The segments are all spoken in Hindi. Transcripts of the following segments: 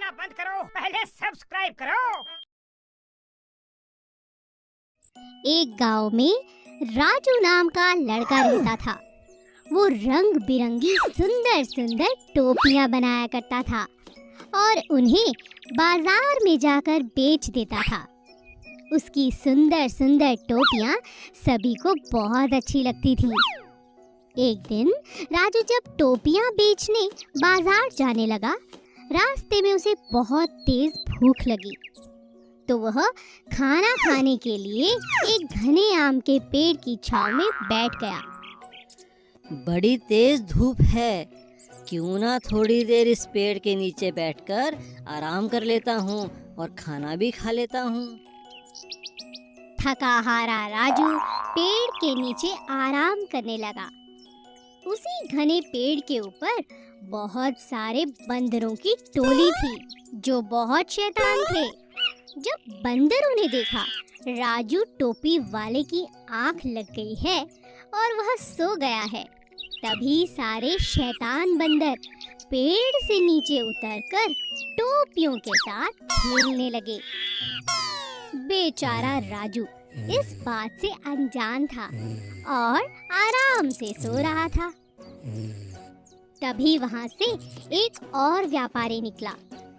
देखना बंद करो, पहले सब्सक्राइब करो। एक गांव में राजू नाम का लड़का रहता था। वो रंग बिरंगी सुंदर सुंदर टोपियां बनाया करता था और उन्हें बाजार में जाकर बेच देता था। उसकी सुंदर सुंदर टोपियां सभी को बहुत अच्छी लगती थीं। एक दिन राजू जब टोपियां बेचने बाजार जाने लगा, रास्ते में उसे बहुत तेज भूख लगी, तो वह खाना खाने के लिए एक घने आम के पेड़ की छांव में बैठ गया। बड़ी तेज धूप है, क्यों ना थोड़ी देर इस पेड़ के नीचे बैठकर आराम कर लेता हूँ और खाना भी खा लेता हूँ। थका हारा राजू पेड़ के नीचे आराम करने लगा। उसी घने पेड़ के ऊपर बहुत सारे बंदरों की टोली थी जो बहुत शैतान थे। जब बंदरों ने देखा राजू टोपी वाले की आंख लग गई है और वह सो गया है, तभी सारे शैतान बंदर पेड़ से नीचे उतरकर टोपियों के साथ खेलने लगे। बेचारा राजू इस बात से अनजान था और आराम से सो रहा था। तभी वहां से एक और व्यापारी निकला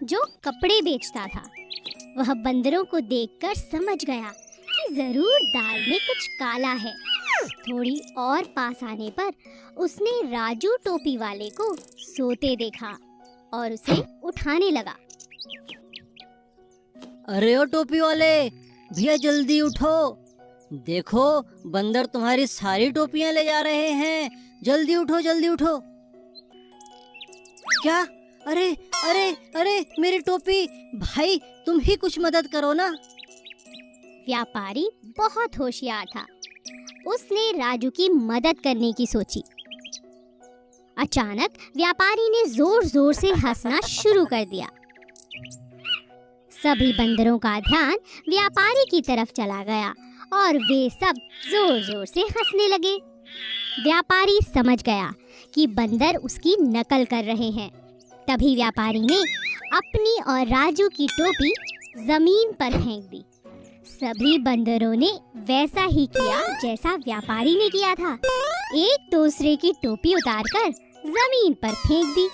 जो कपड़े बेचता था। वह बंदरों को देखकर समझ गया कि जरूर दाल में कुछ काला है। थोड़ी और पास आने पर उसने राजू टोपी वाले को सोते देखा और उसे उठाने लगा। अरे ओ टोपी वाले भैया, जल्दी उठो, देखो बंदर तुम्हारी सारी टोपियां ले जा रहे हैं, जल्दी उठो जल्दी उठो। क्या? अरे अरे अरे मेरी टोपी! भाई तुम ही कुछ मदद करो ना। व्यापारी बहुत होशियार था, उसने राजू की मदद करने की सोची। अचानक व्यापारी ने जोर जोर से हंसना शुरू कर दिया। सभी बंदरों का ध्यान व्यापारी की तरफ चला गया और वे सब जोर जोर से हंसने लगे। व्यापारी समझ गया कि बंदर उसकी नकल कर रहे हैं। तभी व्यापारी ने अपनी और राजू की टोपी जमीन पर फेंक दी। सभी बंदरों ने वैसा ही किया जैसा व्यापारी ने किया था। एक दूसरे की टोपी उतारकर जमीन पर फेंक दी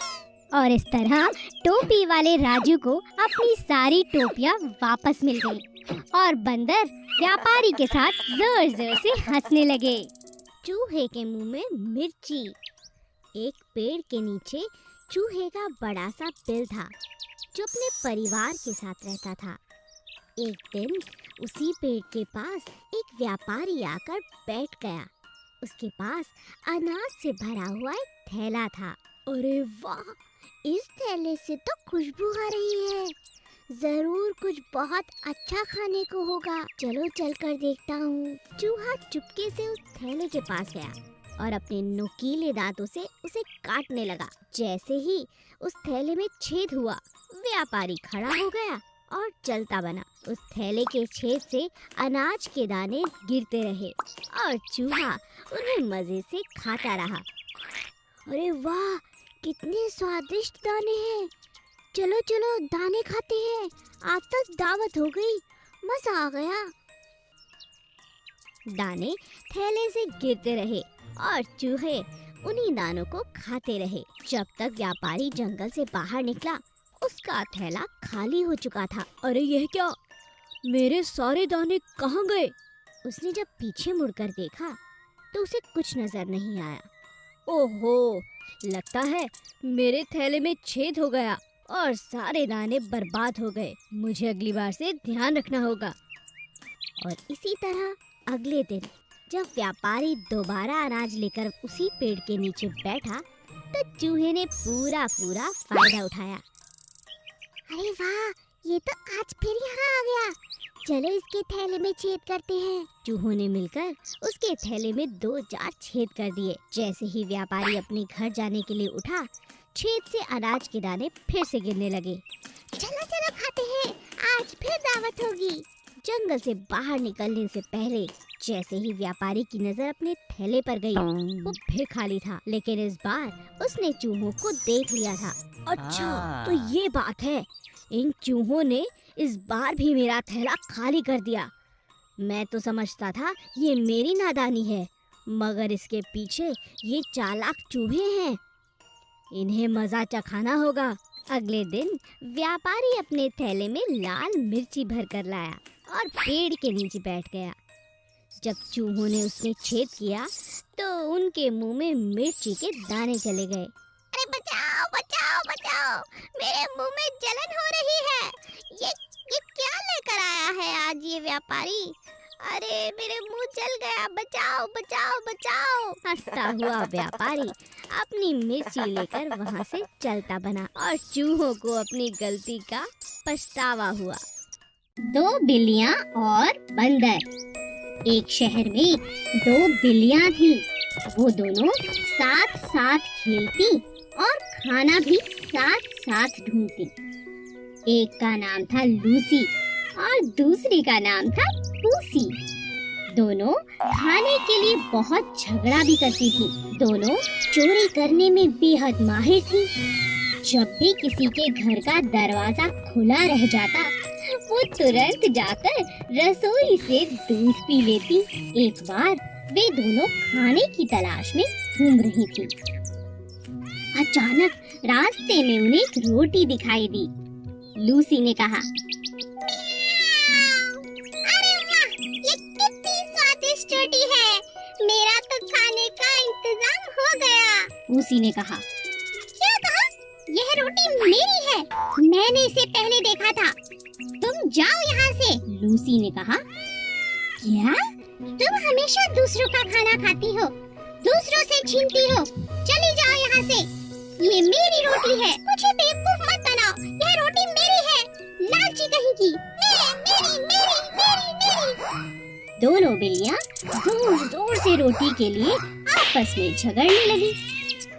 और इस तरह टोपी वाले राजू को अपनी सारी टोपियां वापस मिल गईं और बंदर व्यापारी के साथ जोर जोर से हंसने लगे। चूहे के मुंह में मिर्ची। एक पेड़ के नीचे चूहे का बड़ा सा बिल था जो अपने परिवार के साथ रहता था। एक दिन उसी पेड़ के पास एक व्यापारी आकर बैठ गया। उसके पास अनाज से भरा हुआ एक थैला था। अरे वाह, इस थैले से तो खुशबू आ रही है, जरूर कुछ बहुत अच्छा खाने को होगा। चलो चलकर देखता हूँ। चूहा चुपके से उस थैले के पास गया और अपने नुकीले दांतों से उसे काटने लगा। जैसे ही उस थैले में छेद हुआ, व्यापारी खड़ा हो गया और चलता बना। उस थैले के छेद से अनाज के दाने गिरते रहे और चूहा उन्हें मजे से खाता रहा। अरे वाह, कितने स्वादिष्ट दाने हैं। चलो चलो दाने खाते हैं, आज तक दावत हो गई, मजा आ गया। दाने थैले से गिरते रहे और चूहे उन्हीं दानों को खाते रहे जब तक व्यापारी जंगल से बाहर निकला। उसका थैला खाली हो चुका था। अरे यह क्या, मेरे सारे दाने कहाँ गए? उसने जब पीछे मुड़कर देखा तो उसे कुछ नजर नहीं आया। ओहो, लगता है मेरे थैले में छेद हो गया और सारे दाने बर्बाद हो गए। मुझे अगली बार से ध्यान रखना होगा। और इसी तरह अगले दिन जब व्यापारी दोबारा अनाज लेकर उसी पेड़ के नीचे बैठा तो चूहे ने पूरा फायदा उठाया। अरे वाह, ये तो आज फिर यहाँ आ गया। चलो इसके थैले में छेद करते हैं। चूहों ने मिलकर उसके थैले में 2-4 छेद कर दिए। जैसे ही व्यापारी अपने घर जाने के लिए उठा, छेद से अनाज के दाने फिर से गिरने लगे। चलो चलो खाते हैं, आज फिर दावत होगी। जंगल से बाहर निकलने से पहले जैसे ही व्यापारी की नजर अपने थैले पर गई, वो फिर खाली था। लेकिन इस बार उसने चूहों को देख लिया था। अच्छा, तो ये बात है, इन चूहों ने इस बार भी मेरा थैला खाली कर दिया। मैं तो समझता था ये मेरी नादानी है, मगर इसके पीछे ये चालाक चूहे हैं। इन्हें मजा चखाना होगा। अगले दिन व्यापारी अपने थैले में लाल मिर्ची भर कर लाया और पेड़ के नीचे बैठ गया। जब चूहों ने उसमें छेद किया तो उनके मुंह में मिर्ची के दाने चले गए। अरे बचाओ बचाओ बचाओ, मेरे मुंह में जलन हो रही है। ये क्या लेकर आया है आज ये व्यापारी? अरे मेरे मुंह जल गया, बचाओ बचाओ बचाओ। हंसता हुआ व्यापारी अपनी मिर्ची लेकर वहां से चलता बना और चूहों को अपनी गलती का पछतावा हुआ। दो बिल्लियां और बंदर। एक शहर में दो बिल्लियां थी। वो दोनों साथ साथ खेलती और खाना भी साथ साथ ढूंढती। एक का नाम था लूसी और दूसरी का नाम था पूसी। दोनों खाने के लिए बहुत झगड़ा भी करती थी। दोनों चोरी करने में बेहद माहिर थी। जब भी किसी के घर का दरवाजा खुला रह जाता, वो तुरंत जाकर रसोई से दूध पी लेती। एक बार वे दोनों खाने की तलाश में घूम रही थी। अचानक रास्ते में उन्हें एक रोटी दिखाई दी। लूसी ने कहा, अरे वाह, ये कितनी स्वादिष्ट रोटी है। मेरा तो खाने का इंतजाम हो गया। पूसी ने कहा, क्या कहा? यह रोटी मेरी है, मैंने इसे पहले देखा था। तुम जाओ यहाँ से। लूसी ने कहा, क्या? तुम हमेशा दूसरों का खाना खाती हो, दूसरों से छीनती हो। चली जाओ यहाँ से। ये मेरी रोटी है, मुझे बेवकूफ मत बनाओ। यह रोटी मेरी है, लालची कहीं की। मेरी मेरी मेरी मेरी। दोनों बिल्लियाँ जोर जोर से रोटी के लिए आपस में झगड़ने लगी।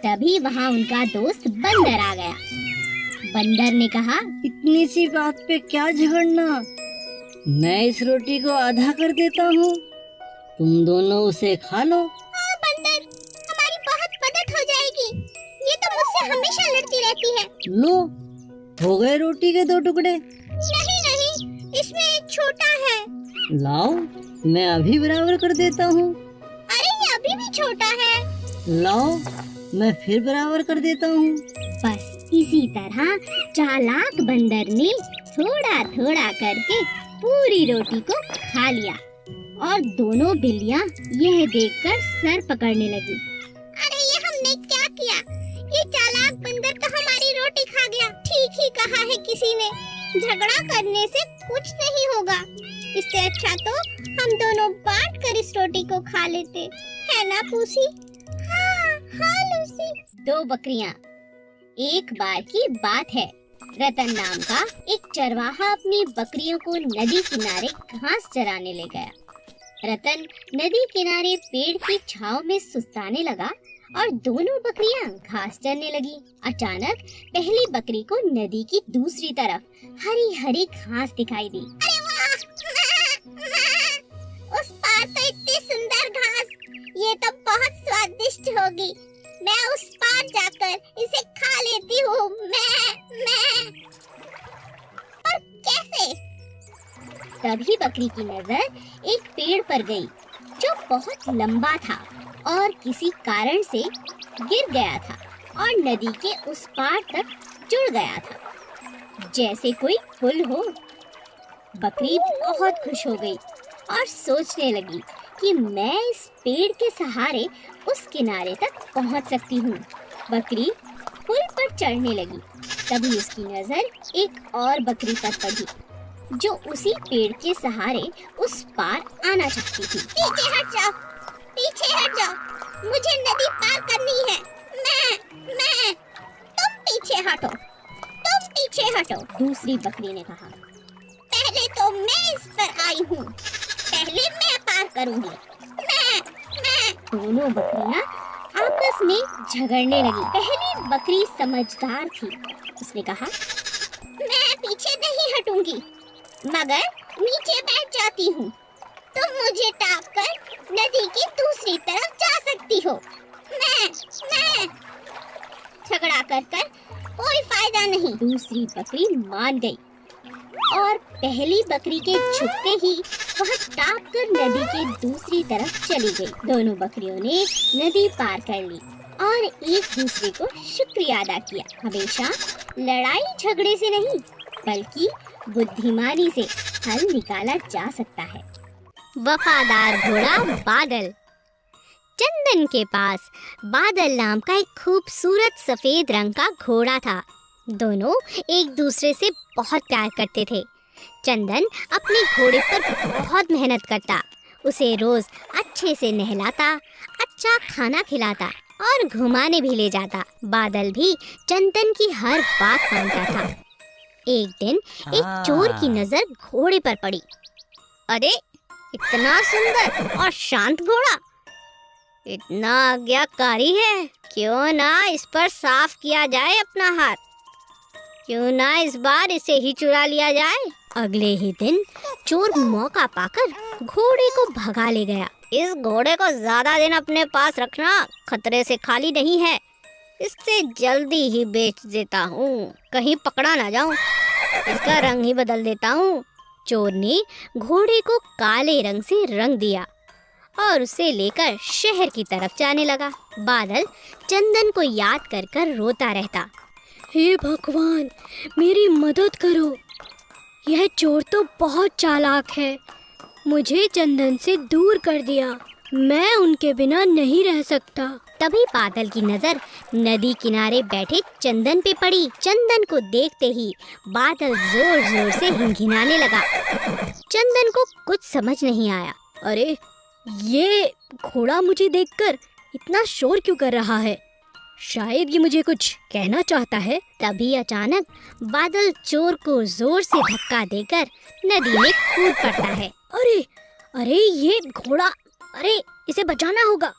तभी वहाँ उनका दोस्त बंदर आ गया। बंदर ने कहा, इतनी सी बात पे क्या झगड़ना, मैं इस रोटी को आधा कर देता हूँ, तुम दोनों उसे खा लो। हाँ बंदर, हमारी बहुत मदद हो जाएगी। ये तो मुझसे हमेशा लड़ती रहती है। लो, हो गए रोटी के 2 टुकड़े। नहीं नहीं, इसमें एक छोटा है। लाओ, मैं अभी बराबर कर देता हूँ। अरे ये अभी भी छोटा है। लाओ, मैं फिर बराबर कर देता हूँ। बस इसी तरह चालाक बंदर ने थोड़ा थोड़ा करके पूरी रोटी को खा लिया और दोनों बिल्लियाँ यह देखकर सर पकड़ने लगी। अरे ये हमने क्या किया? ये चालाक बंदर तो हमारी रोटी खा गया। ठीक ही कहा है किसी ने, झगड़ा करने से कुछ नहीं होगा। इससे अच्छा तो हम दोनों बांट कर इस रोटी को खा लेते, है ना पूसी? हाँ हाँ लूसी। 2 बकरियाँ। एक बार की बात है, रतन नाम का एक चरवाहा अपनी बकरियों को नदी किनारे घास चराने ले गया। रतन नदी किनारे पेड़ की छांव में सुस्ताने लगा और दोनों बकरियां घास चरने लगी। अचानक पहली बकरी को नदी की दूसरी तरफ हरी हरी घास दिखाई दी। अरे वाह! उस पार तो इतनी सुंदर घास, ये तो बहुत स्वादिष्ट होगी। मैं उस पार जाकर इसे खा लेती हूँ। मैं और कैसे? तभी बकरी की नजर एक पेड़ पर गई जो बहुत लंबा था और किसी कारण से गिर गया था और नदी के उस पार तक जुड़ गया था, जैसे कोई पुल हो। बकरी बहुत खुश हो गई और सोचने लगी कि मैं इस पेड़ के सहारे उस किनारे तक पहुंच सकती हूँ। बकरी पुल पर चढ़ने लगी। तभी उसकी नजर एक और बकरी पर पड़ी जो उसी पेड़ के सहारे उस पार आना चाहती थी। पीछे हट जाओ, पीछे हट जाओ, मुझे नदी पार करनी है। मैं तुम पीछे हटो, तुम पीछे हटो। दूसरी बकरी ने कहा, पहले तो मैं इस पर आई हूँ, पहले मैं पार करूँगी। मैं दोनों बकरियाँ आपस में झगड़ने लगी। पहली बकरी समझदार थी। उसने कहा, मैं पीछे नहीं हटूंगी, मगर नीचे बैठ जाती हूँ। तुम मुझे टाप कर नदी की दूसरी तरफ जा सकती हो। मैं झगड़ा कर कोई फायदा फायदा नहीं। दूसरी बकरी मान गई और पहली बकरी के छुपते ही वह टाप कर नदी के दूसरी तरफ चली गई। दोनों बकरियों ने नदी पार कर ली और एक दूसरे को शुक्रिया अदा किया। हमेशा लड़ाई झगड़े से नहीं बल्कि बुद्धिमानी से हल निकाला जा सकता है। वफादार घोड़ा बादल। चंदन के पास बादल नाम का एक खूबसूरत सफेद रंग का घोड़ा था। दोनों एक दूसरे से बहुत प्यार करते थे। चंदन अपने घोड़े पर बहुत मेहनत करता, उसे रोज अच्छे से नहलाता, अच्छा खाना खिलाता और घुमाने भी ले जाता। बादल भी चंदन की हर बात मानता था। एक दिन एक चोर की नजर घोड़े पर पड़ी। अरे, इतना सुंदर और शांत घोड़ा, इतना आज्ञाकारी है, क्यों ना इस पर साफ किया जाए अपना हाथ, क्यों ना इस बार इसे ही चुरा लिया जाए। अगले ही दिन चोर मौका पाकर घोड़े को भगा ले गया। इस घोड़े को ज्यादा दिन अपने पास रखना खतरे से खाली नहीं है, इससे जल्दी ही बेच देता हूँ, कहीं पकड़ा ना जाऊँ, इसका रंग ही बदल देता हूँ। चोर ने घोड़े को काले रंग से रंग दिया और उसे लेकर शहर की तरफ जाने लगा। बादल चंदन को याद कर कर रोता रहता। हे भगवान, मेरी मदद करो, यह चोर तो बहुत चालाक है, मुझे चंदन से दूर कर दिया, मैं उनके बिना नहीं रह सकता। तभी बादल की नजर नदी किनारे बैठे चंदन पे पड़ी। चंदन को देखते ही बादल जोर जोर से हिंहिनाने लगा। चंदन को कुछ समझ नहीं आया। अरे, ये घोड़ा मुझे देखकर इतना शोर क्यों कर रहा है? शायद ये मुझे कुछ कहना चाहता है। तभी अचानक बादल चोर को जोर से धक्का देकर नदी में कूद पड़ता है। अरे अरे, ये घोड़ा, अरे इसे बचाना होगा।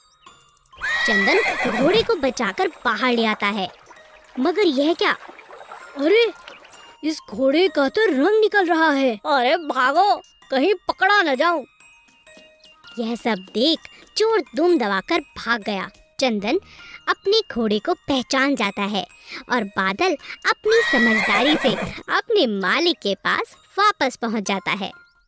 चंदन घोड़े को बचाकर बाहर ले आता है, मगर यह क्या? अरे, इस घोड़े का तो रंग निकल रहा है। अरे भागो, कहीं पकड़ा न जाऊं। यह सब देख चोर दुम दबाकर भाग गया। चंदन अपने घोड़े को पहचान जाता है और बादल अपनी समझदारी से अपने मालिक के पास वापस पहुंच जाता है।